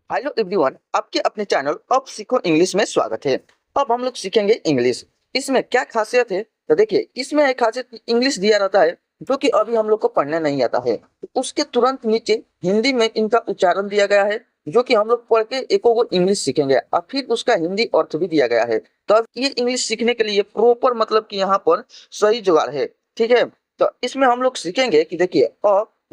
Hello everyone, आपके अपने channel अब सीखो इंग्लिश में स्वागत है। अब हम लोग सीखेंगे इंग्लिश। इसमें क्या खासियत है? तो देखिए, इसमें एक खासियत कि इंग्लिश दिया रहता है जो कि अभी हम लोग को पढ़ने नहीं आता है। तो उसके तुरंत नीचे हिंदी में इनका उच्चारण दिया गया है, जो कि हम लोग पढ़ के एको को इंग्लिश सीखेंगे और फिर उसका हिंदी अर्थ भी दिया गया है। तो अब ये इंग्लिश सीखने के लिए प्रॉपर मतलब कि यहाँ पर सही जुगाड़ है। ठीक है, तो इसमें हम लोग सीखेंगे कि देखिए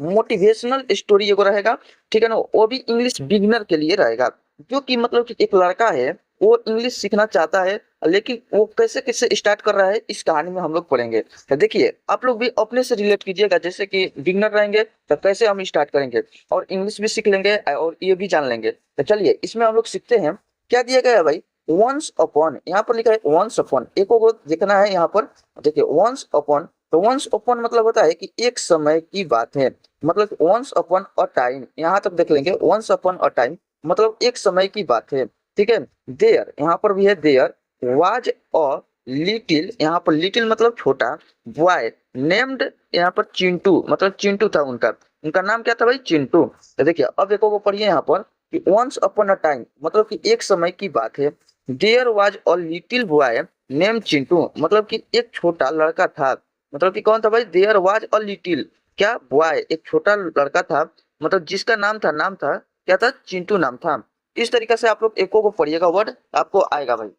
मोटिवेशनल स्टोरी एगो रहेगा। ठीक है ना, वो भी इंग्लिश बिगिनर के लिए रहेगा। जो कि मतलब कि एक लड़का है, वो इंग्लिश सीखना चाहता है, लेकिन वो कैसे कैसे स्टार्ट कर रहा है इस कहानी में हम लोग पढ़ेंगे। तो देखिए, आप लोग भी अपने से रिलेट कीजिएगा, जैसे कि बिगिनर रहेंगे तो कैसे हम स्टार्ट करेंगे और इंग्लिश भी सीख लेंगे और ये भी जान लेंगे। तो चलिए, इसमें हम लोग सीखते हैं। क्या दिया गया है भाई? वंस अपॉन, यहाँ पर लिखा है वंस अपॉन, एक को देखना है यहाँ पर। देखिए वंस अपॉन, तो वंस अपॉन मतलब होता है कि एक समय की बात है। मतलब वंस अपॉन अ टाइम, यहाँ तक देख लेंगे। वंस अपॉन अ टाइम मतलब एक समय की बात है। ठीक है, देयर यहाँ पर भी है, देयर वाज अ लिटिल, यहाँ पर लिटिल मतलब छोटा, बॉय नेम्ड, यहाँ पर चिंटू मतलब चिंटू था उनका। उनका नाम क्या था भाई? चिंटू। तो देखिए अब देखो वो पढ़िए यहाँ पर कि वंस अपॉन अ टाइम मतलब कि एक समय की बात है। There was a little boy name Chintu मतलब कि एक छोटा लड़का था। मतलब कि कौन था भाई? देयर वाज अ लिटिल क्या बॉय, एक छोटा लड़का था, मतलब जिसका नाम था क्या था? चिंटू नाम था। इस तरीके से आप लोग एको को पढ़िएगा, वर्ड आपको आएगा भाई।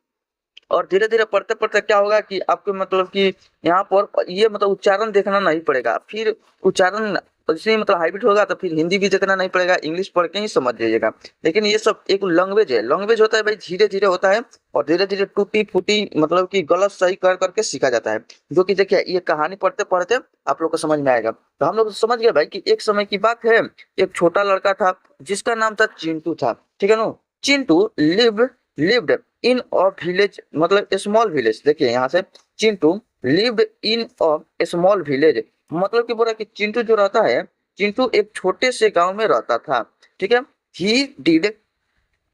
और धीरे धीरे पढ़ते पढ़ते क्या होगा कि आपको मतलब कि यहाँ पर ये मतलब उच्चारण देखना नहीं पड़ेगा। फिर उच्चारण जैसे मतलब हाइब्रिड होगा तो फिर हिंदी भी देखना नहीं पड़ेगा, इंग्लिश पढ़ के ही समझ जाइएगा। लेकिन ये सब एक लैंग्वेज है, लैंग्वेज होता है भाई, धीरे धीरे होता है और धीरे धीरे टूटी फूटी मतलब कि गलत सही कर करके सीखा जाता है। जो कि देखिए, ये कहानी पढ़ते पढ़ते आप लोग को समझ में आएगा। तो हम लोग समझ गए भाई कि एक समय की बात है, एक छोटा लड़का था जिसका नाम था चिंटू था। ठीक है ना, Chintu lived in a village, मतलब स्मॉल विलेज। देखिए यहाँ से, Chintu lived in a small village मतलब कि बोला कि चिंटू जो रहता है, चिंटू एक छोटे से गांव में रहता था। ठीक है, ही डिड,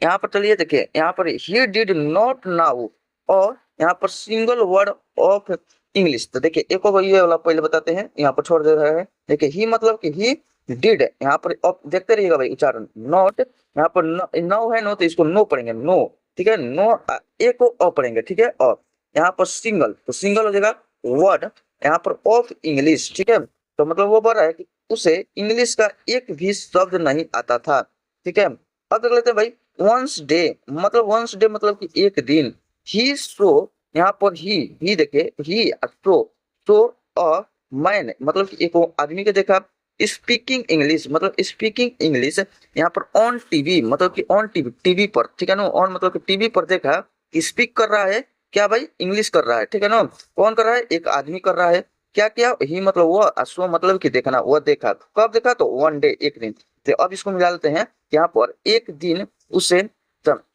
यहाँ पर चलिए देखिए, यहाँ पर ही डिड नॉट नाउ और यहाँ पर सिंगल वर्ड ऑफ इंग्लिश। तो देखिए एक और ये वाला पहले बताते हैं, यहाँ पर छोड़ दे रहे हैं। देखिए ही मतलब कि ही डिड, यहाँ पर अब देखते रहिएगा भाई उच्चारण। नॉट, यहाँ पर नो है, नो तो इसको नो पढ़ेंगे, नो। ठीक है, नो एक को अ पढ़ेंगे। ठीक है, और यहाँ पर सिंगल, तो सिंगल हो जाएगा वर्ड यहाँ पर ऑफ इंग्लिश। ठीक है, तो मतलब वो बोल रहा है कि उसे इंग्लिश का एक भी शब्द नहीं आता था। ठीक है, अब देख लेते हैं भाई वंस डे, मतलब वंस डे मतलब कि एक दिन। ही सो, यहाँ पर ही देखे, ही सो अ मैन मतलब कि एक आदमी के देखा। स्पीकिंग इंग्लिश मतलब स्पीकिंग इंग्लिश, यहाँ पर ऑन टीवी मतलब कि ऑन टीवी, टीवी पर। ठीक है ना, ऑन मतलब कि टीवी पर देखा कि स्पीक कर रहा है क्या भाई? इंग्लिश कर रहा है। ठीक है ना, कौन कर रहा है? एक आदमी कर रहा है। क्या क्या? ही मतलब वो, सो मतलब कि देखना, वो देखा। कब देखा? तो वन डे, एक दिन। तो अब इसको मिला लेते हैं, यहाँ पर एक दिन उसे,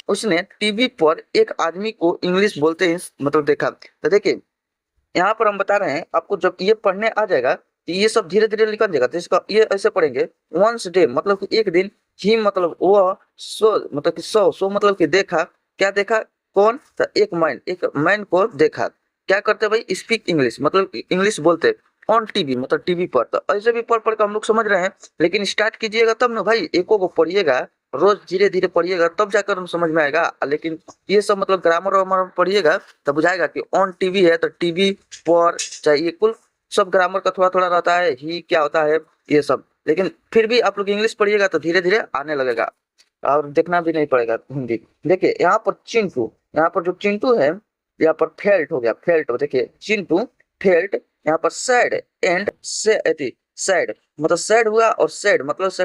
उसने टीवी पर एक आदमी को इंग्लिश बोलते हैं मतलब देखा। तो देखिए यहाँ पर हम बता रहे हैं आपको, जब ये पढ़ने आ जाएगा तो ये सब धीरे धीरे निकल जाएगा। तो इसका ये ऐसे पढ़ेंगे, वंस डे मतलब कि एक दिन, ही मतलब वो, सो मतलब कि सो मतलब कि देखा। क्या देखा? कौन? तो एक मैन को देखा। क्या करते भाई? स्पीक इंग्लिश मतलब इंग्लिश बोलते ऑन टीवी मतलब टीवी पर। तो ऐसे भी पढ़ पढ़ के हम लोग समझ रहे हैं, लेकिन स्टार्ट कीजिएगा तब ना भाई, एको को पढ़िएगा, रोज धीरे धीरे पढ़िएगा तब जाकर हम समझ में आएगा। लेकिन ये सब मतलब ग्रामर वामर पढ़िएगा तब बुझाएगा कि ऑन टीवी है तो टीवी पर चाहिए। कुल सब ग्रामर का थोड़ा थोड़ा रहता है, ही क्या होता है ये सब। लेकिन फिर भी आप लोग इंग्लिश पढ़िएगा तो धीरे धीरे आने लगेगा और देखना भी नहीं पड़ेगा हिंदी। देखिए यहाँ पर चिंटू, यहाँ पर जो चिंटू है, यहाँ पर फेल्ट हो गया, फेल्ट। देखिए चिंटू फेल्ट, यहाँ पर सैड एंड सैड मतलब सैड हुआ, और सैड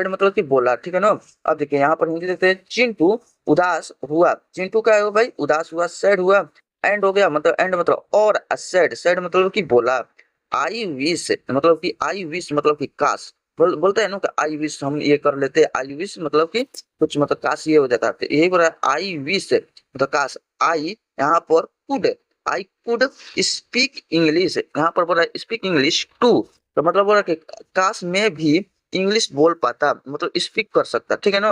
मतलब कि बोला। ठीक है ना, अब देखिए यहाँ पर हिंदी देखते हैं, चिंटू उदास हुआ। चिंटू क्या है भाई? उदास हुआ, सैड हुआ। एंड हो गया मतलब एंड मतलब और, सैड मतलब कि बोला। आई विश मतलब कि आई विश मतलब कि काश, बोलते हैं ना कि आई विश हम ये कर लेते, आई विश मतलब कि कुछ मतलब काश ये हो जाता है। यही बोल रहा है आई विश मतलब काश। आई यहाँ पर could, I could speak English, यहाँ पर बोल रहा है स्पीक इंग्लिश टू, तो मतलब बोल रहा है कि काश मैं भी इंग्लिश बोल पाता मतलब स्पीक कर सकता। ठीक है ना,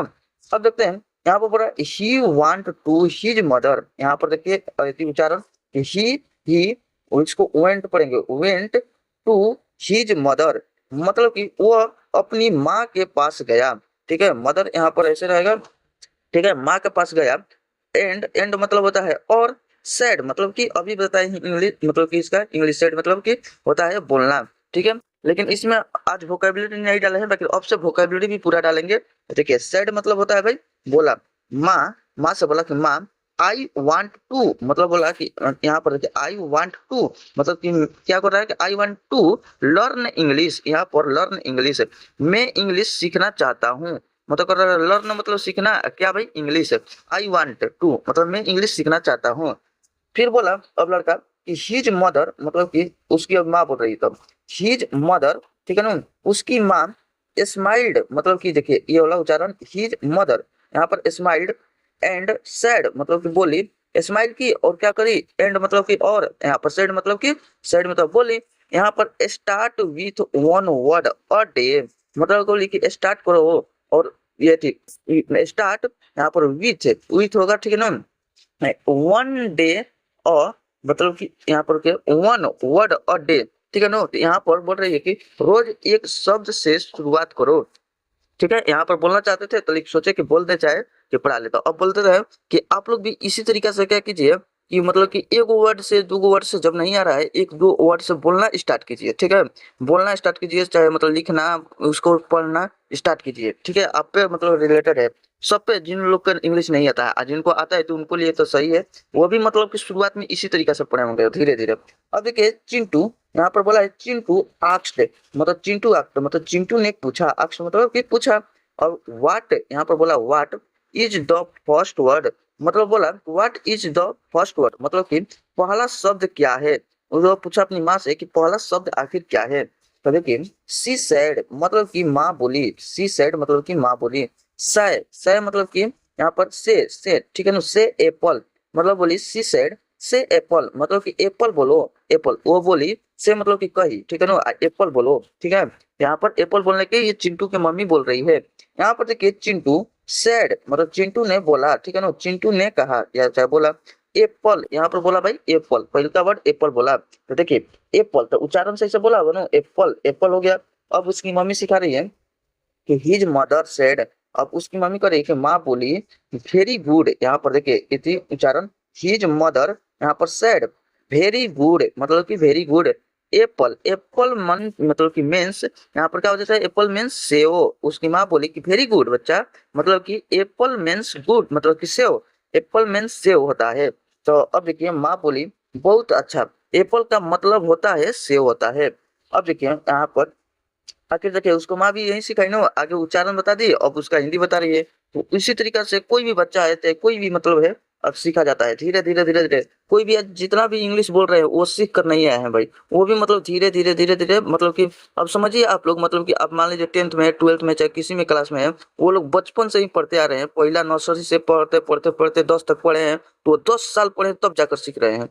अब देखते हैं यहाँ पर बोल रहा है he want to his mother, यहाँ पर देखिए उच्चारण, ही इसको वेंट पढ़ेंगे, वेंट टू हिज मदर मतलब कि वो अपनी माँ के पास गया। ठीक है, मदर यहाँ पर ऐसे रहेगा, ठीक है, माँ के पास गया। एंड एंड मतलब होता है और, सैड मतलब कि अभी बताए इंग्लिश, मतलब कि इसका इंग्लिश सैड मतलब कि होता है बोलना। ठीक है, लेकिन इसमें आज वोकेबुलरी नहीं डाले हैं, बाकी अब से वोकेबुलरी भी पूरा डालेंगे। देखिए सैड मतलब होता है भाई बोला। माँ, माँ से बोला कि माँ आई वांट टू, मतलब बोला कि यहाँ पर देखिए आई वांट टू, मतलब कि क्या कर रहा है कि I want to learn English. यहाँ पर लर्न इंग्लिश, मैं इंग्लिश सीखना चाहता हूँ। मतलब कर रहा है लर्न मतलब सीखना, क्या भाई इंग्लिश। आई वांट टू मतलब मैं इंग्लिश सीखना चाहता हूँ। फिर बोला अब लड़का कि हिज मदर, मतलब कि उसकी अब माँ बोल रही तब, हिज मदर, ठीक है ना, उसकी माँ स्माइल्ड, मतलब कि देखिए ये वाला उच्चारण, हिज मदर, यहाँ पर स्माइल्ड एंड सैड मतलब कि बोली, स्माइल की और क्या करी, एंड मतलब कि और, यहाँ पर सैड मतलब कि, सैड मतलब बोली। यहाँ पर start with one word a day, मतलब बोली कि स्टार्ट करो, और ये ठीक स्टार्ट यहाँ पर विथ होगा, ठीक है ना, वन डे अ, मतलब कि यहाँ पर क्या वन वर्ड अ डे, ठीक है ना, तो यहाँ पर बोल रही है कि रोज एक शब्द से शुरुआत करो। ठीक है, यहाँ पर बोलना चाहते थे तो सोचे कि बोलते चाहे कि पढ़ा लेता, अब बोलते रहे कि आप लोग भी इसी तरीके से क्या कीजिए कि मतलब कि एक वर्ड से दो वर्ड से जब नहीं आ रहा है, एक दो वर्ड से बोलना स्टार्ट कीजिए। ठीक है, बोलना स्टार्ट कीजिए, चाहे मतलब लिखना, उसको पढ़ना स्टार्ट कीजिए। ठीक है, आप पे मतलब रिलेटेड है, सब पे, जिन लोग का इंग्लिश नहीं आता है, जिनको आता है तो उनको लिए तो सही है, वो भी मतलब कि शुरुआत में इसी तरीके से पढ़े होंगे धीरे धीरे। अब देखिए चिंटू, यहाँ पर बोला है चिंटू आस्क्ड, मतलब चिंटू आस्क्ड मतलब चिंटू ने पूछा, आस्क्ड मतलब कि पूछा। और व्हाट, यहाँ पर बोला what is the first word, मतलब बोला what is the first word, मतलब कि पहला शब्द क्या है। वो पूछा अपनी माँ से कि पहला शब्द आखिर क्या है। तो देखिए सी सैड मतलब कि माँ बोली, सी सैड मतलब कि माँ बोली। सै सै मतलब कि यहाँ पर से, ठीक है ना, से एप्पल मतलब बोली, सी सैड से एप्पल मतलब कि एप्पल बोलो, एप्पल वो बोली, से मतलब कि कही, ठीक है ना, एप्पल बोलो। ठीक है, यहाँ पर एप्पल बोलने के ये चिंटू की मम्मी बोल रही है। यहाँ पर देखिए चिंटू सैड मतलब चिंटू ने बोला, ठीक है ना, चिंटू ने कहा या चाहे बोला एप्पल, यहाँ पर बोला भाई एप्पल, पहले का वर्ड एप्पल बोला। तो देखिए एप्पल तो उच्चारण सही से बोला होगा ना, एप्पल एप्पल हो गया। अब उसकी मम्मी सिखा रही है कि हिज मदर सेड, अब उसकी मम्मी को देखिए माँ बोली वेरी गुड, यहाँ पर देखिए इति उच्चारण, हिज मदर यहाँ पर सेड वेरी गुड मतलब कि वेरी गुड। एप्पल एप्पल मन मतलब कि मीन्स, यहाँ पर क्या हो जाता है, एप्पल मीन्स सेव। उसकी माँ बोली कि वेरी गुड बच्चा, मतलब कि एप्पल मीन्स गुड मतलब कि सेव, एप्पल मीन्स सेव होता है। तो अब देखिए माँ बोली बहुत अच्छा, एप्पल का मतलब होता है सेव होता है। अब देखिए यहाँ पर आखिर देखिए उसको माँ भी यही सिखाई ना, आगे उच्चारण बता दी, अब उसका हिंदी बता रही है। तो इसी तरीके से कोई भी बच्चा है, तो कोई भी मतलब है, अब सीखा जाता है धीरे धीरे धीरे धीरे। कोई भी जितना भी इंग्लिश बोल रहे हैं वो सीख कर नहीं आए हैं भाई, वो भी मतलब धीरे धीरे धीरे धीरे, मतलब कि अब समझिए आप लोग, मतलब कि अब मान लीजिए 10th में 12th में चाहे किसी में क्लास में है, वो लोग बचपन से ही पढ़ते आ रहे हैं, पहला नर्सरी से पढ़ते पढ़ते पढ़ते 10 तक पढ़े हैं, तो 10 साल पढ़े तब जाकर सीख रहे हैं।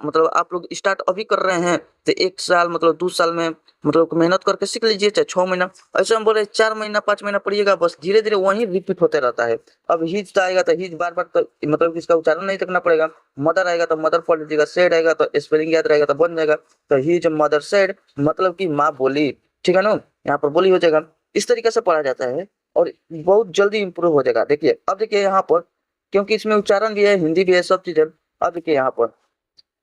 मतलब आप लोग स्टार्ट अभी कर रहे हैं, तो 1 साल मतलब 2 साल में मतलब मेहनत करके सीख लीजिए, चाहे 6 महीना, ऐसे हम बोल रहे 4 महीना 5 महीना पढ़िएगा, बस धीरे धीरे वहीं रिपीट होते रहता है। अब हिज आएगा तो हिज बार बार तो मतलब इसका उच्चारण नहीं करना पड़ेगा। मदर आएगा तो मदर पढ़ लीजिएगा, सेड आएगा तो स्पेलिंग याद रहेगा तो बन जाएगा। तो हिज मदर सेड मतलब कि माँ बोली, ठीक है ना, यहाँ पर बोली हो जाएगा। इस तरीके से पढ़ा जाता है और बहुत जल्दी इंप्रूव हो जाएगा। देखिए अब देखिए यहाँ पर, क्योंकि इसमें उच्चारण भी है, हिंदी भी है, सब चीज है। अब देखिए यहाँ पर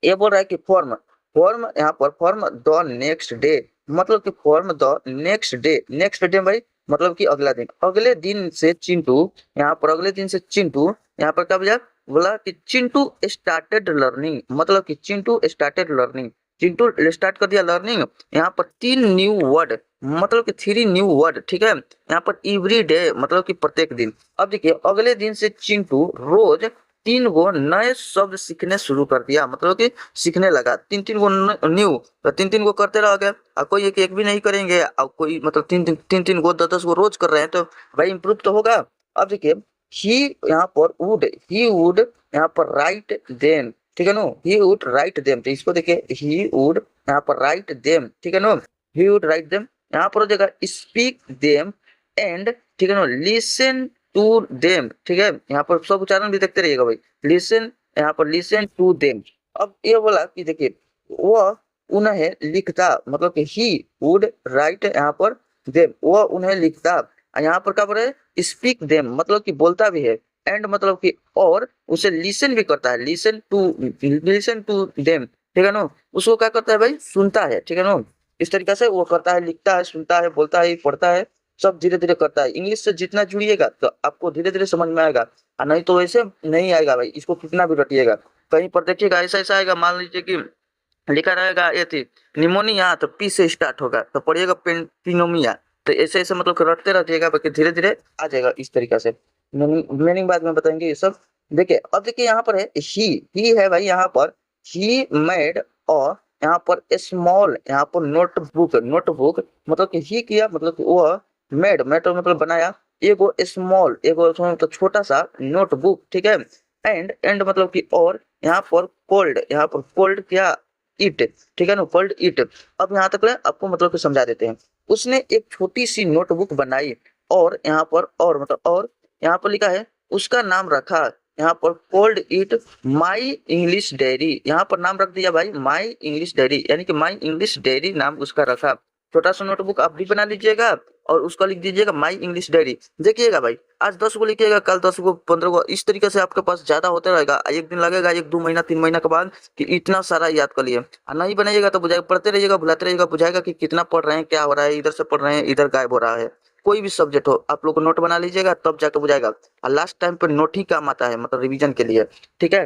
ये बोल रहा है कि फॉर्म, फॉर्म यहाँ पर फॉर्म द नेक्स्ट डे, मतलब कि form the next day, next day भाई मतलब कि अगला दिन, अगले दिन से चिंटू, यहाँ पर अगले दिन से चिंटू, यहाँ पर क्या बोला, बोला कि चिंटू स्टार्टेड लर्निंग, मतलब कि Chintu started learning, Chintu start कर दिया लर्निंग। यहाँ पर 3 न्यू वर्ड, मतलब कि 3 न्यू वर्ड, ठीक है, यहाँ पर एवरी डे मतलब कि प्रत्येक दिन। अब देखिए अगले दिन से चिंटू रोज 3 गो नए शब्द सीखने शुरू कर दिया, मतलब कि सीखने लगा 3 3 गो न्यू, तो 3 3 गो करते रहोगे। और कोई एक एक भी नहीं करेंगे, और कोई मतलब 3 3 गो 10 10 गो रोज कर रहे हैं, तो भाई इंप्रूव तो होगा। अब देखिए ही, यहाँ पर वुड, ही वुड यहाँ पर राइट देम, ठीक है no, he would write them, तो इसको देखिए ही वुड यहाँ पर राइट देम, ठीक है no, he would write them. यहाँ पर हो जाएगा स्पीक देम एंड, ठीक है नो, लिसन टू देम, ठीक है, यहाँ पर सब उच्चारण भी देखते रहिएगा भाई, लिसन, यहाँ पर लिसन टू देम। अब ये बोला कि देखिए वह उन्हें लिखता, मतलब कि ही वुड राइट यहाँ पर देम, वह उन्हें लिखता। यहाँ पर क्या बोल रहे स्पीक देम मतलब कि बोलता भी है, एंड मतलब कि और उसे लिसन भी करता है, लिसन टू देम, ठीक है ना, उसको क्या करता है भाई, सुनता है, ठीक है ना, इस तरीके से वो करता है, लिखता है, सुनता है, बोलता है, पढ़ता है, सब धीरे धीरे करता है। इंग्लिश से जितना जुड़िएगा तो आपको धीरे धीरे समझ में आएगा, और नहीं तो ऐसे नहीं आएगा भाई, इसको कितना भी रटिएगा। कहीं पर देखिएगा ऐसा ऐसा आएगा, मान लीजिए कि लिखा रहेगा ये थी निमोनिया, तो पी से स्टार्ट होगा, तो पढ़िएगा पेंटिनोमिया, तो ऐसे ऐसे मतलब रटते रहिएगा, बाकी धीरे धीरे आ जाएगा इस तरीका से। मीनिंग बाद में बताएंगे ये सब। देखिए अब देखिए यहाँ पर है ही है भाई, यहाँ पर ही मेड, और यहाँ पर स्मॉल, यहाँ पर नोटबुक मतलब कि ही किया, मतलब कि वह मेड मतलब बनाया, एगो स्मॉल, एगो मतलब छोटा सा नोटबुक, ठीक है। एंड मतलब कि और, यहाँ पर कोल्ड क्या, इट, ठीक है ना, कोल्ड इट। अब यहाँ तक आपको मतलब कि समझा देते हैं। उसने एक छोटी सी नोटबुक बनाई, और यहाँ पर और मतलब और यहाँ पर लिखा है उसका नाम रखा, यहाँ पर cold it my English diary, यहाँ पर नाम रख दिया भाई माई इंग्लिश डायरी, यानी कि माई इंग्लिश डायरी नाम उसका रखा। छोटा सा नोटबुक आप भी बना लीजिएगा, और उसका लिख दीजिएगा माई इंग्लिश डायरी। देखिएगा भाई, आज 10 को लिखिएगा, कल 10 को, 15 को, इस तरीके से आपके पास ज्यादा होता रहेगा। एक दिन लगेगा, 1-2 महीना 3 महीना के बाद कि इतना सारा याद कर लिए। और नहीं बनाइएगा तो बुझाएगा, पढ़ते रहिएगा, भुलाते रहिएगा, बुझाएगा कि कितना पढ़ रहे हैं, क्या हो रहा है, इधर से पढ़ रहे हैं, इधर गायब हो रहा है। कोई भी सब्जेक्ट हो, आप लोग को नोट बना लीजिएगा, तब जाकर बुझाएगा। और लास्ट टाइम पे नोट ही काम आता है, मतलब रिवीजन के लिए, ठीक है।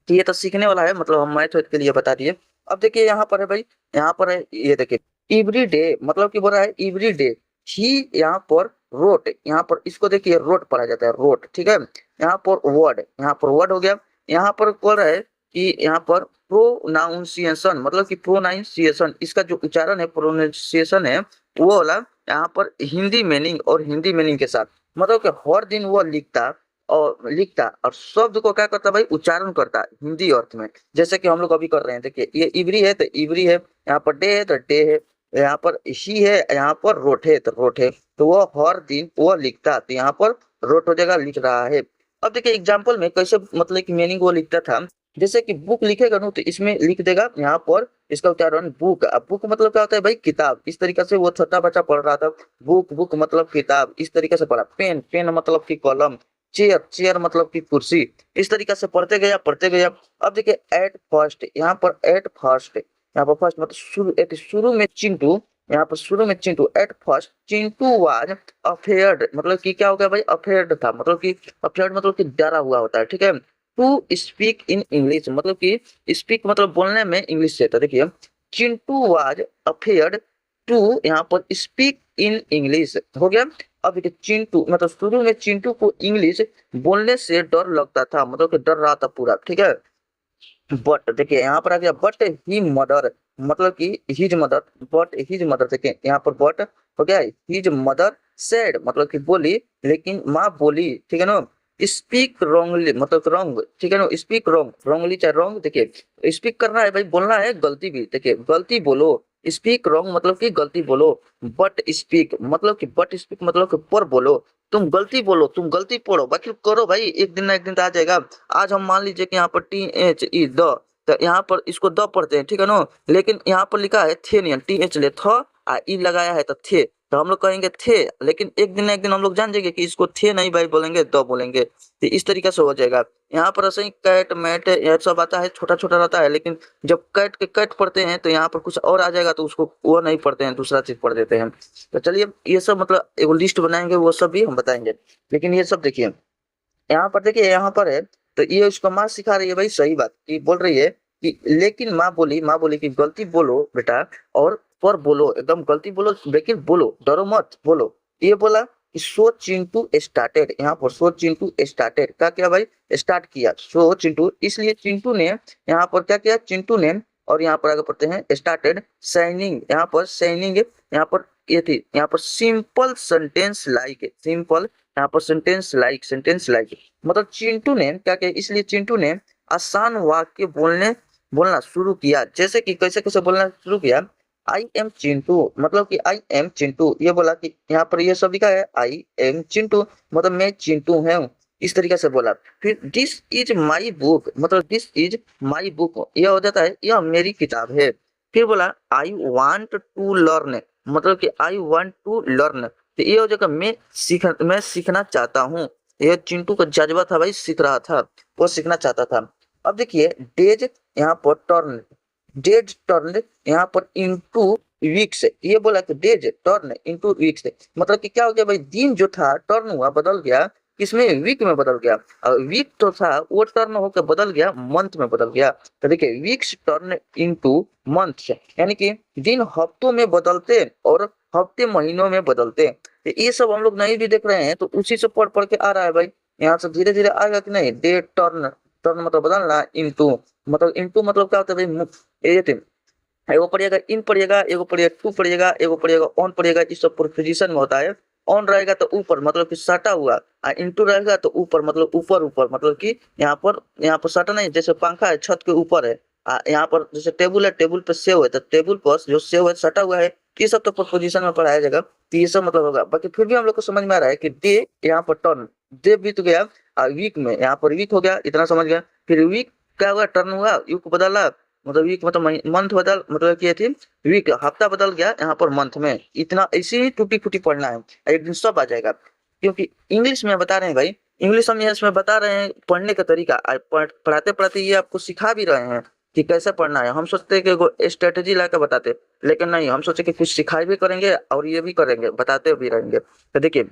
तो ये तो सीखने वाला है, मतलब हम मैथ के लिए बता दिए। अब देखिए यहाँ पर है भाई, यहाँ पर है ये देखिए एवरी डे, मतलब कि बोल रहा है एवरी डे ही, यहाँ पर रोट, यहाँ पर इसको देखिए रोट पढ़ा जाता है, रोट, ठीक है। यहाँ पर वर्ड, यहाँ पर वर्ड हो गया। यहाँ पर बोल रहा है कि यहाँ पर प्रोनाउंसिएशन, मतलब कि प्रोनाउंसिएशन, इसका जो उच्चारण है, प्रोनाउंसिएशन है, वो वाला यहाँ पर हिंदी मीनिंग और हिंदी मीनिंग के साथ, मतलब कि हर दिन वो लिखता और शब्द को क्या करता भाई, उच्चारण करता हिंदी अर्थ में। जैसे कि हम लोग अभी कर रहे हैं, देखिए ये इवरी है तो इवरी है, यहाँ पर डे है तो डे है, यहाँ पर ही है, यहाँ पर रोट है तो रोट है। तो वो हर दिन वो लिखता, तो यहाँ पर रोट हो जाएगा, लिख रहा है। अब देखिए एग्जाम्पल में कैसे मतलब कि मीनिंग वो लिखता था। जैसे कि बुक लिखेगा ना, तो इसमें लिख देगा यहाँ पर इसका उच्चारण बुक। अब बुक मतलब क्या होता है भाई, किताब। इस तरीके से वो छोटा बच्चा पढ़ रहा था, बुक मतलब किताब, इस तरीके से पढ़ा। पेन मतलब कि कलम। चेयर मतलब कि कुर्सी। इस तरीके से पढ़ते गया। अब देखिए एट फर्स्ट, यहाँ पर एट फर्स्ट, यहाँ पर फर्स्ट मतलब शुरू में चिंटू, यहाँ पर शुरू में Chintu, at first Chintu was afraid, मतलब कि क्या हो गया भाई, अफेयर्ड था, मतलब कि अफेयर्ड मतलब कि डरा हुआ होता है, ठीक है। टू स्पीक इन इंग्लिश, मतलब कि स्पीक मतलब बोलने में इंग्लिश से। तो देखिए चिंटू वाज अफेयर्ड टू, यहाँ पर स्पीक इन इंग्लिश हो गया। अब देखिए चिंटू मतलब शुरू में चिंटू को इंग्लिश बोलने से डर लगता था, मतलब कि डर रहा था पूरा, ठीक है। बट देखिए यहाँ पर आ गया बट ही मदर, मतलब कि his mother, but his mother, देखिए यहाँ पर बट हो गया, हिज मदर सेड मतलब कि बोली, लेकिन माँ बोली, ठीक है ना। स्पीक रॉन्गली मतलब रॉन्ग, ठीक है ना, स्पीक रॉन्गली चाहे रॉन्ग। देखिए स्पीक करना है भाई, बोलना है, गलती भी, देखिए गलती बोलो। स्पीक रॉन्ग मतलब कि गलती बोलो। बट स्पीक मतलब कि पर बोलो। तुम गलती बोलो, तुम गलती पढ़ो, बाकी करो भाई, एक दिन ना एक दिन तो आ जाएगा। आज हम मान लीजिए कि यहाँ पर THE द, तो यहाँ पर इसको द पढ़ते हैं, ठीक है ना, लेकिन यहाँ पर लिखा है थे, नहीं TH ले थ ई लगाया है तो थे, तो हम लोग कहेंगे थे, लेकिन एक दिन ना एक दिन हम लोग जान जाएंगे कि इसको थे नहीं भाई बोलेंगे, द बोलेंगे। तो इस तरीके से हो जाएगा। यहाँ पर ऐसे ही कैट मैट यह सब आता है, छोटा छोटा रहता है, लेकिन जब कैट के कैट पढ़ते हैं तो यहाँ पर कुछ और आ जाएगा, तो उसको वो नहीं पढ़ते हैं, दूसरा चीज पढ़ देते हैं। तो चलिए ये सब मतलब एक लिस्ट बनाएंगे, वो सब भी हम बताएंगे। लेकिन ये सब देखिए यहाँ पर, देखिए यहाँ पर है, तो ये उसको माँ सिखा रही है भाई, सही बात की बोल रही है कि लेकिन माँ बोली कि गलती बोलो बेटा, और पर बोलो, एकदम गलती बोलो, लेकिन बोलो, डरो मत, बोलो। ये बोला कि सो चिंटू स्टार्टेड, यहाँ पर सो चिंटू स्टार्टेड क्या किया भाई, स्टार्ट किया सो चिंटू, इसलिए चिंटू ने यहाँ पर क्या किया, चिंटू ने, और यहाँ पर आगे पढ़ते हैं स्टार्टेड साइनिंग, यहाँ पर साइनिंग, यहाँ पर ये थी, यहाँ पर सिंपल सेंटेंस लाइक, सिंपल, यहाँ पर सेंटेंस लाइक मतलब चिंटू ने क्या किया, इसलिए चिंटू ने आसान वाक्य बोलना शुरू किया। जैसे कि कैसे कैसे बोलना शुरू किया, आई एम चिंटू, मतलब कि आई एम चिंटू, ये बोला कि यहाँ पर ये सब लिखा है आई एम चिंटू, मतलब मैं चिंटू हूँ, इस तरीके से बोला। फिर दिस इज माई बुक, मतलब दिस इज माई बुक, यह हो जाता है यह मेरी किताब है। फिर बोला आई वांट टू लर्न, मतलब कि आई वांट टू लर्न, तो ये हो जाएगा मैं सीखना चाहता हूँ। यह चिंटू का जज्बा था भाई, सीख रहा था, वो सीखना चाहता था। अब देखिए डेज यहाँ पर टर्न, डेज टर्न यहाँ पर इनटू वीक्स, ये बोला कि डेज टर्न इनटू वीक्स, मतलब कि क्या हो गया भाई, दिन जो था टर्न हुआ, बदल गया, किसमें, वीक में बदल गया। और वीक तो था वो टर्न होकर बदल गया मंथ में बदल गया। तो देखिए वीक्स टर्न इनटू मंथ्स, यानी कि दिन हफ्तों में बदलते और हफ्ते महीनों में बदलते। तो ये सब हम लोग नहीं भी देख रहे हैं, तो उसी से पढ़ पढ़ के आ रहा है भाई। यहाँ से धीरे धीरे आएगा कि नहीं, डे टर्न, टर्न मतलब बदलना, इनटू मतलब क्या होता है भाई, ये एगो पढ़िएगा इन पढ़िएगा, एगो पढ़िएगा टू पढ़िएगा, एगो पढ़िएगा ऑन पढ़िएगा, इस सब प्रोपोजिशन में होता है। ऑन रहेगा तो ऊपर मतलब कि सटा हुआ, इनटू रहेगा तो ऊपर मतलब ऊपर ऊपर, मतलब कि यहाँ पर सटा नहीं, जैसे पंखा है छत के ऊपर है, यहाँ पर जैसे टेबल है, टेबल पे सेव है, तो टेबल पर जो सेव है सटा हुआ है, ये सब तो प्रोपोजिशन में पढ़ाया जाएगा, तो ये सब मतलब होगा। बाकी फिर भी हम लोग को समझ में आ रहा है कि डे यहाँ पर टर्न, डे बीत गया, वीक में यहाँ पर वीक हो गया, इतना समझ गया। फिर वीक क्या हुआ, टर्न हुआ, वीक बदला, मतलब वीक मतलब मंथ बदल, मतलब क्या थी, वीक हफ्ता बदल गया यहाँ पर मंथ में। इतना ऐसे ही टूटी फूटी पढ़ना है, एक दिन सब आ जाएगा। क्योंकि इंग्लिश में बता रहे हैं भाई, इंग्लिश हम इसमें बता रहे हैं पढ़ने का तरीका, पढ़ाते पढ़ाते ये आपको सिखा भी रहे हैं कि कैसे पढ़ना है। हम सोचते हैं कि स्ट्रेटेजी ला के बताते, लेकिन नहीं, हम सोचे कि कुछ सिखाई भी करेंगे और ये भी करेंगे, बताते भी रहेंगे। तो देखिए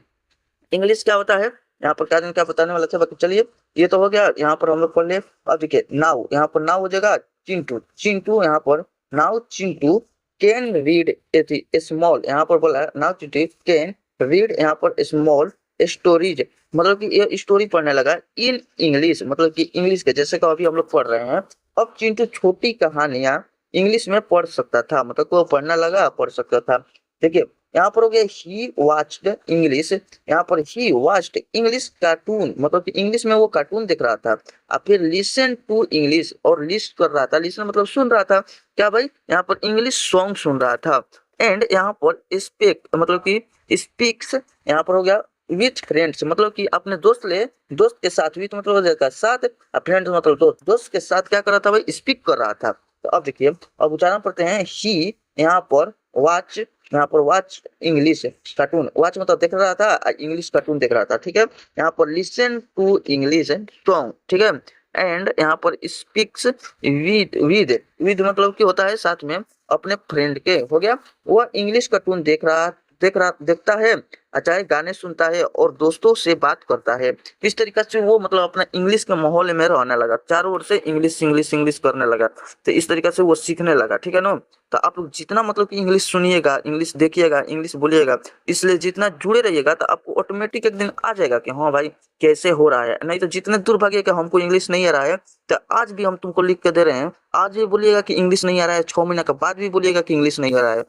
इंग्लिश क्या होता है, यहाँ पर क्या बताने वाला था, बाकी चलिए ये तो हो गया, यहाँ पर हम लोग पढ़ ले। अब देखिए नाउ, यहाँ पर नाउ हो जाएगा चिंटू, चिंटू यहाँ पर, now Chintu can read A small, यहाँ पर बोला है नाउ चिंटू कैन रीड यहाँ पर स्मॉल स्टोरीज, मतलब कि ये स्टोरी पढ़ने लगा इन इंग्लिश, मतलब कि इंग्लिश के जैसे कि अभी हम लोग पढ़ रहे हैं। अब चिंटू छोटी कहानियां इंग्लिश में पढ़ सकता था, मतलब वो पढ़ने लगा, पढ़ सकता था। देखिए यहाँ पर हो गया ही वॉच्ड इंग्लिश, यहाँ पर ही वॉच्ड इंग्लिश कार्टून, मतलब कि इंग्लिश में वो कार्टून देख रहा था। और फिर लिसन टू इंग्लिश, और लिस्ट कर रहा था, लिसन मतलब सुन रहा था, क्या भाई, यहाँ पर इंग्लिश सॉन्ग सुन रहा था। एंड यहाँ पर स्पीक मतलब कि स्पीक्स, यहाँ पर हो गया विथ फ्रेंड्स, मतलब कि अपने दोस्त के साथ, विथ मतलब हो जाएगा साथ, फ्रेंड्स मतलब दोस्त के साथ क्या कर रहा था भाई, स्पीक कर रहा था। तो अब देखिए, अब उच्चारण पढ़ते हैं, ही यहाँ पर वॉच, यहाँ पर वॉच इंग्लिश कार्टून, वॉच मतलब देख रहा था, इंग्लिश कार्टून देख रहा था, ठीक है। यहाँ पर लिसन टू इंग्लिश सॉन्ग, ठीक है। एंड यहाँ पर स्पीक्स विद मतलब कि होता है साथ में अपने फ्रेंड के, हो गया। वह इंग्लिश कार्टून देखता है, चाहे गाने सुनता है और दोस्तों से बात करता है। इस तरीके से वो मतलब अपना इंग्लिश के माहौल में रहने लगा, चारों ओर से इंग्लिश इंग्लिश इंग्लिश करने लगा, तो इस तरीके से वो सीखने लगा, ठीक है ना। तो आप लोग जितना मतलब कि इंग्लिश सुनिएगा, इंग्लिश देखिएगा, इंग्लिश बोलिएगा, इसलिए जितना जुड़े रहिएगा तो आपको ऑटोमेटिक एक दिन आ जाएगा कि हाँ भाई कैसे हो रहा है। नहीं तो जितने दूर भागिएगा हमको इंग्लिश नहीं आ रहा है, तो आज भी हम तुमको लिख के दे रहे हैं, आज भी बोलिएगा कि इंग्लिश नहीं आ रहा है, 6 महीना के बाद भी बोलिएगा कि इंग्लिश नहीं आ रहा है,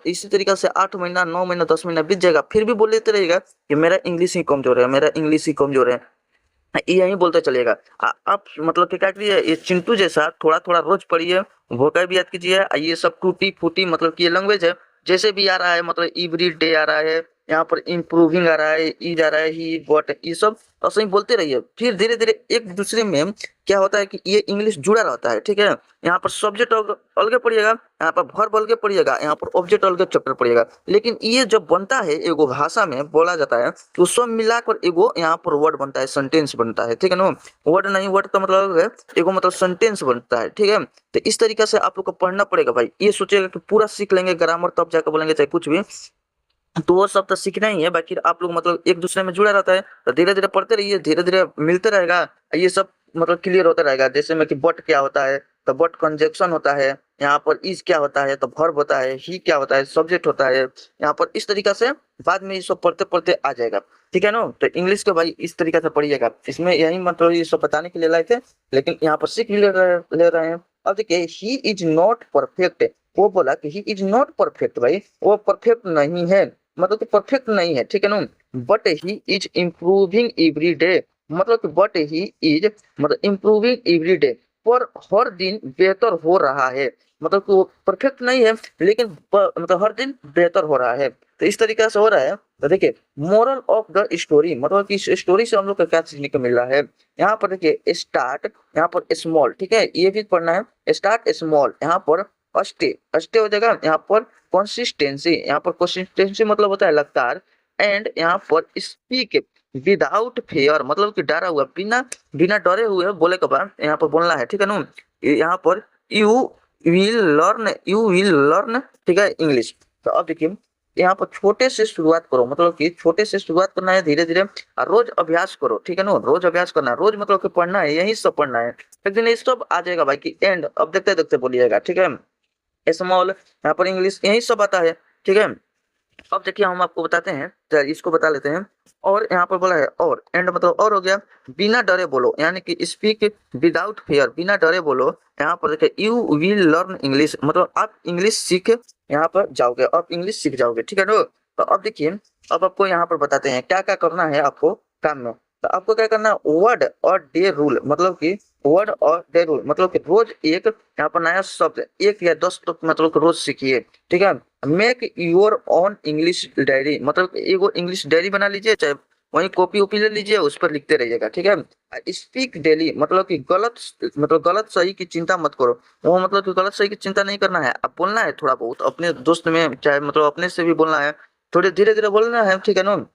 इसी तरीके से 8 महीना, 9 महीना, 10 महीना बीत जाएगा, फिर भी बोलते रहेगा कि मेरा इंग्लिश ही कमजोर है, मेरा इंग्लिश ही कमजोर है, यही बोलते चलिएगा। आप मतलब कि क्या करिए, ये चिंटू जैसा थोड़ा थोड़ा रोज पढ़िए, वोकैब भी याद कीजिए, ये सब टूटी फूटी मतलब कि ये लैंग्वेज है, जैसे भी आ रहा है, मतलब एवरी डे आ रहा है, यहाँ पर इम्प्रूविंग आ रहा है, ईज आ रहा है, ही वॉट, ये सब ऐसे ही बोलते रहिए। फिर धीरे धीरे एक दूसरे में क्या होता है कि ये इंग्लिश जुड़ा रहता है, ठीक है। यहाँ पर सब्जेक्ट अलग पढ़िएगा, यहाँ पर वर्ब अलग पढ़िएगा, यहाँ पर ऑब्जेक्ट अलग चैप्टर पढ़िएगा, लेकिन ये जब बनता है एगो भाषा में बोला जाता है, तो सब मिलाकर एगो यहाँ पर वर्ड बनता है, सेंटेंस बनता है, ठीक है ना। वर्ड नहीं, वर्ड का मतलब है एगो मतलब सेंटेंस बनता है, ठीक है। तो इस तरीके से आप लोग को पढ़ना पड़ेगा भाई, ये सोचेगा कि पूरा सीख लेंगे ग्रामर तब जाकर बोलेंगे चाहे कुछ भी, तो वो सब तो सीखना ही है। बाकी आप लोग मतलब एक दूसरे में जुड़ा रहता है, तो धीरे धीरे पढ़ते रहिए, धीरे धीरे मिलते रहेगा, ये सब मतलब क्लियर होता रहेगा। जैसे में कि बट क्या होता है, तो बट कंजक्शन होता है, यहाँ पर इज क्या होता है, तो वर्ब होता है, ही क्या होता है, सब्जेक्ट होता है, यहाँ पर इस तरीका से बाद में ये सब पढ़ते पढ़ते आ जाएगा, ठीक है ना। तो इंग्लिश के भाई इस तरीके से पढ़िएगा, इसमें यही मतलब ये सब बताने के लिए लाए थे, लेकिन यहाँ पर सीख भी ले रहे हैं। अब देखिए ही इज नॉट परफेक्ट, वो बोला कि ही इज नॉट परफेक्ट, भाई वो परफेक्ट नहीं है, मतलब कि परफेक्ट नहीं है, ठीक है ना। But he is improving every day, मतलब कि बट ही इज मतलब इम्प्रूविंग एवरी डे, पर हर दिन बेहतर हो रहा है, मतलब कि वो परफेक्ट नहीं है, लेकिन मतलब हर दिन बेहतर हो रहा है, तो इस तरीके से हो रहा है। तो देखिए मोरल ऑफ द स्टोरी, मतलब कि इस स्टोरी से हम लोग को क्या सीखने को मिल रहा है, यहाँ पर देखिए स्टार्ट, यहाँ पर स्मॉल, ठीक है, ये भी पढ़ना है, स्टार्ट स्मॉल, यहाँ पर स्टे, स्टे हो जाएगा, यहाँ पर कंसिस्टेंसी, यहाँ पर कंसिस्टेंसी मतलब होता है लगातार, एंड यहाँ पर स्पीक, विदाउट फेयर मतलब कि डरा हुआ, बिना बिना डरे हुए बोले के बाद यहाँ पर बोलना है, ठीक है ना। यहाँ पर यू विल लर्न, ठीक है, इंग्लिश। तो अब देखिए यहाँ पर छोटे से शुरुआत करो, मतलब कि छोटे से शुरुआत करना है, धीरे धीरे रोज अभ्यास करो, ठीक है ना। रोज अभ्यास करना है, रोज मतलब कि पढ़ना है, यही सब पढ़ना है। एक दिन ये सब आ जाएगा भाई कि एंड, अब देखते देखते बोलिएगा, ठीक है। स्मॉल यहाँ पर इंग्लिश यही सब आता है, ठीक है। अब देखिए हम आपको बताते हैं, तो इसको बता लेते हैं। और यहाँ पर बोला है और, एंड मतलब और हो गया। बिना डरे बोलो, यानी कि स्पीक विदाउट फियर, बिना डरे बोलो। यहाँ पर देखिए यू विल लर्न इंग्लिश, मतलब आप इंग्लिश सीख यहाँ पर जाओगे, आप इंग्लिश सीख जाओगे, ठीक है ना। तो अब देखिए, अब आपको यहाँ पर बताते हैं क्या क्या करना है आपको काम में। तो आपको क्या करना है, वर्ड और डे रूल, मतलब कि वर्ड और डे रूल मतलब कि रोज एक यहाँ पर नया शब्द 1 या 10 तो मतलब कि रोज सीखिए, ठीक है। Make your own English diary, मतलब एगो इंग्लिश डायरी बना लीजिए, चाहे वहीं कॉपी ओपी ले लीजिए, उस पर लिखते रहिएगा, ठीक है। स्पीक डेली मतलब कि गलत सही की चिंता मत करो, वो मतलब कि गलत सही की चिंता नहीं करना है, अब बोलना है थोड़ा बहुत अपने दोस्त में, चाहे मतलब अपने से भी बोलना है, थोड़े धीरे धीरे बोलना है, ठीक है ना।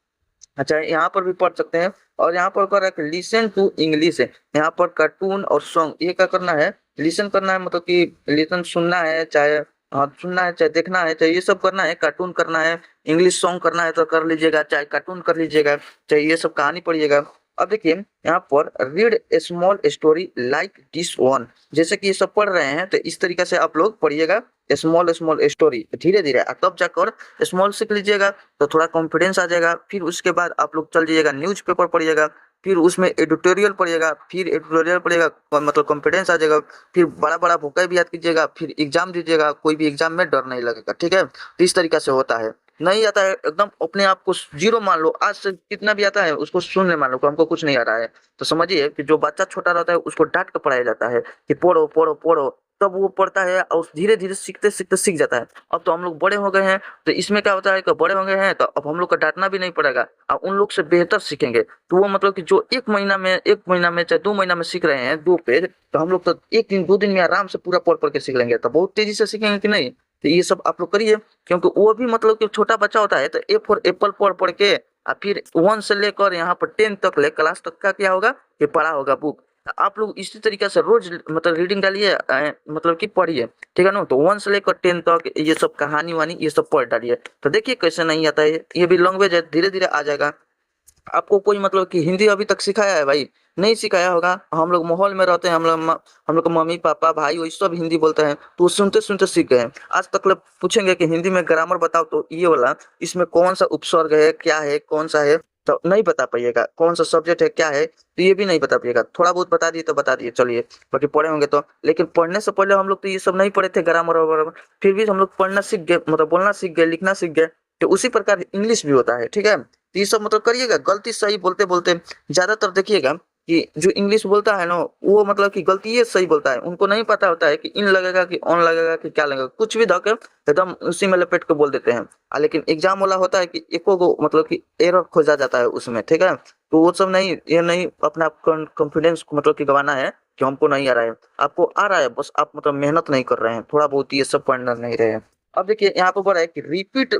अच्छा यहाँ पर भी पढ़ सकते हैं। और यहाँ पर कर रहा है लिसन टू इंग्लिश है, यहाँ पर कार्टून और सॉन्ग, ये क्या करना है, लिसन करना है, मतलब कि लिसन सुनना है, चाहे हाँ सुनना है, चाहे देखना है, चाहे ये सब करना है, कार्टून करना है, इंग्लिश सॉन्ग करना है तो कर लीजिएगा, चाहे कार्टून कर लीजिएगा, चाहे ये सब कहानी पढ़िएगा। अब देखिए यहाँ पर read A small story like this one, जैसे कि ये सब पढ़ रहे हैं तो इस तरीके से आप लोग पढ़िएगा स्मॉल स्मॉल स्टोरी, धीरे धीरे तब जाकर स्मॉल सीख लीजिएगा तो थोड़ा कॉन्फिडेंस आ जाएगा। फिर उसके बाद आप लोग चल जाइएगा न्यूज़पेपर पढ़िएगा, फिर उसमें एडिटोरियल पढ़िएगा, फिर एडिटोरियल पढ़िएगा मतलब कॉन्फिडेंस आ जाएगा। फिर बड़ा बड़ा बुक भी याद कीजिएगा, फिर एग्जाम दीजिएगा, कोई भी एग्जाम में डर नहीं लगेगा, ठीक है। तो इस तरीका से होता है। नहीं आता है एकदम अपने आप को जीरो मान लो, आज से कितना भी आता है उसको शून्य मान लो कि हमको कुछ नहीं आ रहा है, तो समझिए कि जो बच्चा छोटा रहता है उसको डांट कर पढ़ाया जाता है कि पढ़ो पढ़ो पढ़ो, तब वो पढ़ता है और धीरे धीरे सीखते सीखते सीख जाता है। अब तो हम लोग बड़े हो गए हैं, तो इसमें क्या होता है कि बड़े हो गए हैं तो अब हम लोग को डांटना भी नहीं पड़ेगा, अब उन लोग से बेहतर सीखेंगे। तो वो मतलब कि जो एक महीना में चाहे 2 महीना में सीख रहे हैं 2 पेज, तो हम लोग तो 1 दिन 2 दिन में आराम से पूरा पढ़ पढ़ के सीख लेंगे, तो बहुत तेजी से सीखेंगे कि नहीं। तो ये सब आप लोग करिए, क्योंकि वो भी मतलब कि छोटा बच्चा होता है तो ए फॉर एप्पल पढ़ पढ़ के फिर 1 से लेकर यहाँ पर 10 तक ले क्लास तक का क्या होगा कि पढ़ा होगा बुक। आप लोग इसी तरीके से रोज मतलब रीडिंग डालिए, मतलब कि पढ़िए, ठीक है ना। तो 1 से लेकर 10 तक ये सब कहानी वानी ये सब पढ़ डालिए, तो देखिए कैसे नहीं आता है, ये भी लैंग्वेज है, धीरे धीरे आ जाएगा। आपको कोई मतलब कि हिंदी अभी तक सिखाया है भाई, नहीं सिखाया होगा। हम लोग माहौल में रहते हैं, हम लोग के मम्मी पापा भाई वही सब हिंदी बोलते हैं, तो वो सुनते सुनते सीख गए हैं। आज तक लोग पूछेंगे कि हिंदी में ग्रामर बताओ, तो ये वाला इसमें कौन सा उपसर्ग है, क्या है, कौन सा है, तो नहीं बता पाइएगा, कौन सा सब्जेक्ट है, क्या है, तो ये भी नहीं बता पाइएगा। थोड़ा बहुत बता दिए तो बता दिए, चलिए, बाकी पढ़े होंगे तो। लेकिन पढ़ने से पहले हम लोग तो ये सब नहीं पढ़े थे ग्रामर वगैरह, फिर भी हम लोग पढ़ना सीख गए, मतलब बोलना सीख गए, लिखना सीख गए। तो उसी प्रकार इंग्लिश भी होता है, ठीक है। तो ये सब मतलब करिएगा, गलती सही बोलते बोलते ज्यादातर देखिएगा कि जो इंग्लिश बोलता है ना वो मतलब कि गलती ये सही बोलता है, उनको नहीं पता होता है कि इन लगेगा कि ऑन लगेगा कि क्या लगेगा, कुछ भी धके एकदम उसी में लपेट के बोल देते हैं। लेकिन एग्जाम वाला होता है कि एको को मतलब कि एरर खोजा जाता है उसमें, ठीक है। तो वो सब नहीं, ये नहीं अपना कॉन्फिडेंस मतलब कि गंवाना है कि हमको नहीं आ रहा है, आपको आ रहा है, बस आप मतलब मेहनत नहीं कर रहे हैं, थोड़ा बहुत ये सब पढ़ना नहीं रहे हैं। अब देखिए यहाँ पर बोल रहा है कि रिपीट,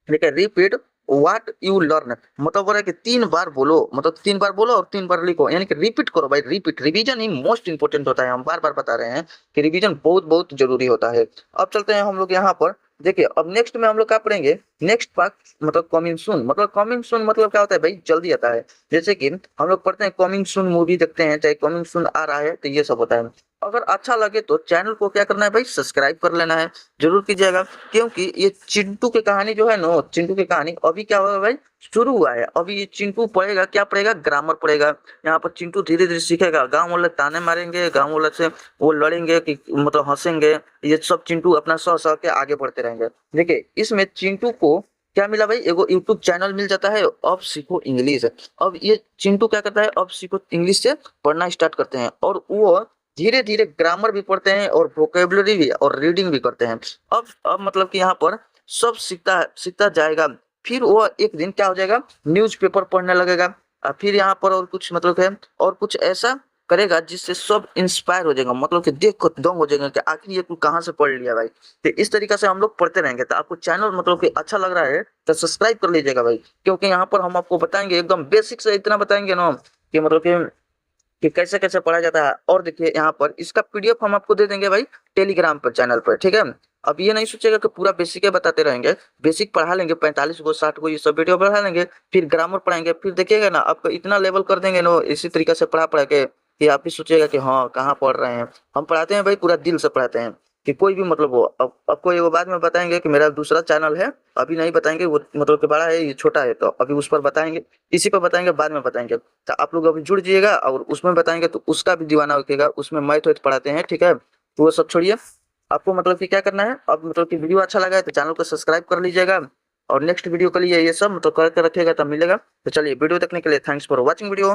ठीक है, रिपीट व्हाट यू लर्न, मतलब बोल रहा है कि 3 बार बोलो, मतलब 3 बार बोलो और 3 बार लिखो, यानी कि रिपीट करो भाई, रिपीट, रिवीजन ही मोस्ट इंपोर्टेंट होता है। हम बार बार बता रहे हैं कि रिवीजन बहुत बहुत जरूरी होता है। अब चलते हैं हम लोग यहाँ पर, देखिए अब नेक्स्ट में हम लोग क्या पढ़ेंगे, नेक्स्ट पार्ट मतलब कमिंग सून, मतलब कमिंग सून मतलब क्या होता है भाई, जल्दी आता है। जैसे कि हम लोग पढ़ते हैं कमिंग सून मूवी देखते हैं, चाहे कमिंग सून आ रहा है, तो ये सब होता है। अगर अच्छा लगे तो चैनल को क्या करना है भाई, सब्सक्राइब कर लेना है, जरूर कीजिएगा। क्योंकि ये चिंटू की कहानी जो है ना, चिंटू की कहानी अभी क्या होगा भाई, शुरू हुआ है। अभी ये चिंटू पढ़ेगा, क्या पढ़ेगा, ग्रामर पढ़ेगा। यहाँ पर चिंटू धीरे धीरे सीखेगा, गांव वाले ताने मारेंगे, गांव वाले से वो लड़ेंगे कि मतलब हंसेंगे, ये सब चिंटू अपना सह सह के आगे बढ़ते रहेंगे। देखिए इसमें चिंटू को क्या मिला भाई, एगो यूट्यूब चैनल मिल जाता है, अब सीखो इंग्लिश। अब ये चिंटू क्या करता है, अब सीखो इंग्लिश से पढ़ना स्टार्ट करते हैं, और वो धीरे धीरे ग्रामर भी पढ़ते हैं और वोकेबलरी भी और रीडिंग भी करते हैं। अब मतलब कि यहाँ पर सब सीखता सीखता जाएगा। फिर वो एक दिन क्या हो जाएगा, न्यूज़पेपर पढ़ने लगेगा। फिर यहाँ पर और कुछ मतलब है, और कुछ ऐसा करेगा जिससे सब इंस्पायर हो जाएगा, मतलब कि देख कर दंग हो जाएगा कि आखिर ये तू कहाँ से पढ़ लिया भाई। तो इस तरीके से हम लोग पढ़ते रहेंगे। तो आपको चैनल मतलब कि अच्छा लग रहा है तो सब्सक्राइब कर लीजिएगा भाई, क्योंकि यहाँ पर हम आपको बताएंगे एकदम बेसिक से इतना बताएंगे ना कि मतलब कि कैसे कैसे पढ़ा जाता है। और देखिए यहाँ पर इसका पीडीएफ हम आपको दे देंगे भाई टेलीग्राम पर चैनल पर, ठीक है। अब ये नहीं सोचेगा कि पूरा बेसिक है बताते रहेंगे, बेसिक पढ़ा लेंगे 45 गो 60 गो ये सब वीडियो पढ़ा लेंगे, फिर ग्रामर पढ़ाएंगे, फिर देखिएगा ना आपको इतना लेवल कर देंगे ना इसी तरीके से पढ़ा पढ़ा के कि आप भी सोचिएगा कि हाँ कहाँ पढ़ रहे हैं। हम पढ़ाते हैं भाई पूरा दिल से पढ़ाते हैं कि कोई भी मतलब हो। अब आपको ये बाद में बताएंगे कि मेरा दूसरा चैनल है, अभी नहीं बताएंगे, वो मतलब कि बड़ा है ये छोटा है, तो अभी उस पर बताएंगे, इसी पर बताएंगे, बाद में बताएंगे। तो आप लोग अभी जुड़ जाइएगा और उसमें बताएंगे तो उसका भी दीवाना होगा, उसमें मैथ वैथ पढ़ाते हैं, ठीक है। तो वो सब छोड़िए, आपको मतलब कि क्या करना है अब, मतलब कि वीडियो अच्छा लगा है तो चैनल को सब्सक्राइब कर लीजिएगा और नेक्स्ट वीडियो के लिए ये सब मतलब करके रखिएगा तब मिलेगा। तो चलिए वीडियो देखने के लिए थैंक्स फॉर वॉचिंग वीडियो।